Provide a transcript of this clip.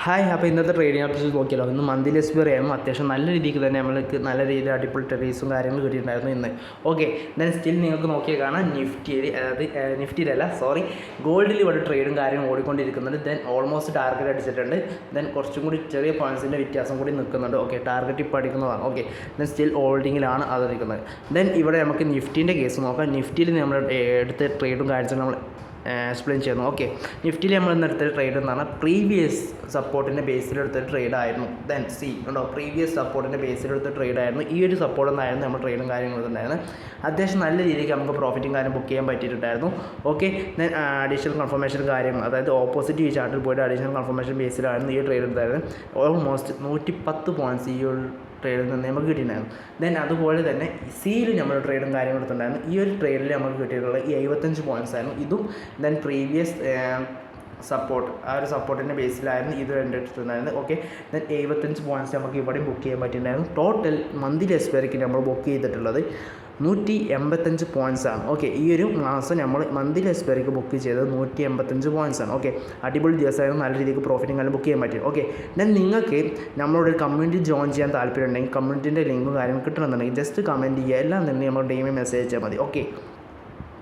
Hi, അപ്പോൾ ഇന്നത്തെ trading options നോക്കിയല്ലോ. ഇന്ന് മന്ത്ലി എക്സ്പയറി ആയിരുന്നു. അത്യാവശ്യം നല്ല രീതിക്ക് തന്നെ നമ്മൾക്ക് നല്ല രീതിയിൽ അടിപൊളി ട്രേഡ്സും കാര്യങ്ങളും കിട്ടിയിട്ടുണ്ടായിരുന്നു ഇന്ന്. ഓക്കെ, ദെൻ സ്റ്റിൽ നിങ്ങൾക്ക് നോക്കിയാൽ കാണാം നിഫ്റ്റിയിൽ, അതായത് നിഫ്റ്റിയിലല്ല ഗോൾഡിൽ ഇവിടെ ട്രേഡും കാര്യങ്ങളും ഓടിക്കൊണ്ടിരിക്കുന്നുണ്ട്. ദെൻ ഓൾമോസ്റ്റ് ടാർഗറ്റ് അടിച്ചിട്ടുണ്ട്. ദെൻ കുറച്ചും കൂടി ചെറിയ പോയിൻറ്റ്സിൻ്റെ വ്യത്യാസം കൂടി നിൽക്കുന്നുണ്ട്. ഓക്കെ, ടാർഗറ്റ് ഇപ്പോൾ അടിക്കുന്നതാണ്. ഓക്കെ, ദെൻ സ്റ്റിൽ ഹോൾഡിങ്ങിലാണ് അതിരിക്കുന്നത്. ദെൻ ഇവിടെ നമുക്ക് നിഫ്റ്റീൻ്റെ കേസ് നോക്കാം. നിഫ്റ്റിയിൽ നമ്മൾ എടുത്ത ട്രേഡും കാര്യങ്ങളും നമ്മൾ എക്സ്പ്ലെയിൻ ചെയ്യുന്നു. ഓക്കെ, നിഫ്റ്റിയിൽ നമ്മൾ ഇന്ന് എടുത്തൊരു ട്രേഡ് എന്ന് പറഞ്ഞാൽ പ്രീവിയസ് സപ്പോർട്ടിൻ്റെ ബേസിലെടുത്തൊരു ട്രേഡ് ആയിരുന്നു. ദെൻ ഉണ്ടോ, പ്രീവിയസ് സപ്പോർട്ടിൻ്റെ ബേസിലെടുത്ത ട്രേഡ് ആയിരുന്നു. ഈ ഒരു സപ്പോർട്ട് എന്നായിരുന്നു നമ്മൾ ട്രേഡും കാര്യങ്ങളും ഉണ്ടായിരുന്നു. അത്യാവശ്യം നല്ല രീതിക്ക് നമുക്ക് പ്രോഫിറ്റും കാര്യം ബുക്ക് ചെയ്യാൻ പറ്റിയിട്ടുണ്ടായിരുന്നു. ഓക്കെ, ദെൻ അഡീഷണൽ കൺഫർമേഷൻ കാര്യം, അതായത് ഓപ്പോസിറ്റ് ഈ ചാർട്ടിൽ പോയിട്ട് അഡീഷണൽ കൺഫർമേഷൻ ബേസിലായിരുന്നു ഈ ട്രേഡ് ഉണ്ടായിരുന്നത്. ഓൾമോസ്റ്റ് 110 പോയിൻറ്റ്സ് ഈ ഒരു ട്രേഡിൽ നിന്ന് നമുക്ക് കിട്ടിയിട്ടുണ്ടായിരുന്നു. ദെൻ അതുപോലെ തന്നെ സിയിൽ നമ്മൾ ട്രേഡും കാര്യങ്ങളും എടുത്തിട്ടുണ്ടായിരുന്നു. ഈ ഒരു ട്രേഡിൽ നമുക്ക് കിട്ടിയിട്ടുള്ളത് ഈ 75 പോയിൻറ്റ്സ് ആയിരുന്നു. ഇതും ദെൻ പ്രീവിയസ് സപ്പോർട്ട്, ആ ഒരു സപ്പോർട്ടിൻ്റെ ബേസിലായിരുന്നു ഇത് എടുത്തിട്ടുണ്ടായിരുന്നത്. ഓക്കെ, ദെൻ 75 പോയിൻറ്റ്സ് നമുക്ക് ഇവിടെ ബുക്ക് ചെയ്യാൻ പറ്റിയിട്ടുണ്ടായിരുന്നു. ടോട്ടൽ മന്ത്ലി എക്സ്പയറിക്ക് നമ്മൾ ബുക്ക് ചെയ്തിട്ടുള്ളത് 185 പോയിൻറ്റ്സ് ആണ്. ഓക്കെ, ഈ ഒരു മാസം നമ്മൾ മന്ത്ലി എക്സ്പയറിക്ക് ബുക്ക് ചെയ്തത് 185 പോയിൻറ്റ്സ് ആണ്. ഓക്കെ, അടിപൊളി ദിവസമായിരുന്നു. നല്ല രീതിക്ക് പ്രോഫിറ്റും കാര്യം ബുക്ക് ചെയ്യാൻ പറ്റും. ഓക്കെ, ദെൻ നിങ്ങൾക്ക് നമ്മളോട് കമ്മ്യൂണിറ്റി ജോയിൻ ചെയ്യാൻ താല്പര്യം ഉണ്ടെങ്കിൽ കമ്മ്യൂണിറ്റിൻ്റെ ലിങ്കും കാര്യങ്ങളും കിട്ടണമെന്നുണ്ടെങ്കിൽ ജസ്റ്റ് കമൻറ്റ് ചെയ്യുക. എല്ലാം തന്നെ നമ്മൾ ഡെയിലി മെസ്സേജ് അയച്ചാൽ മതി. ഓക്കെ.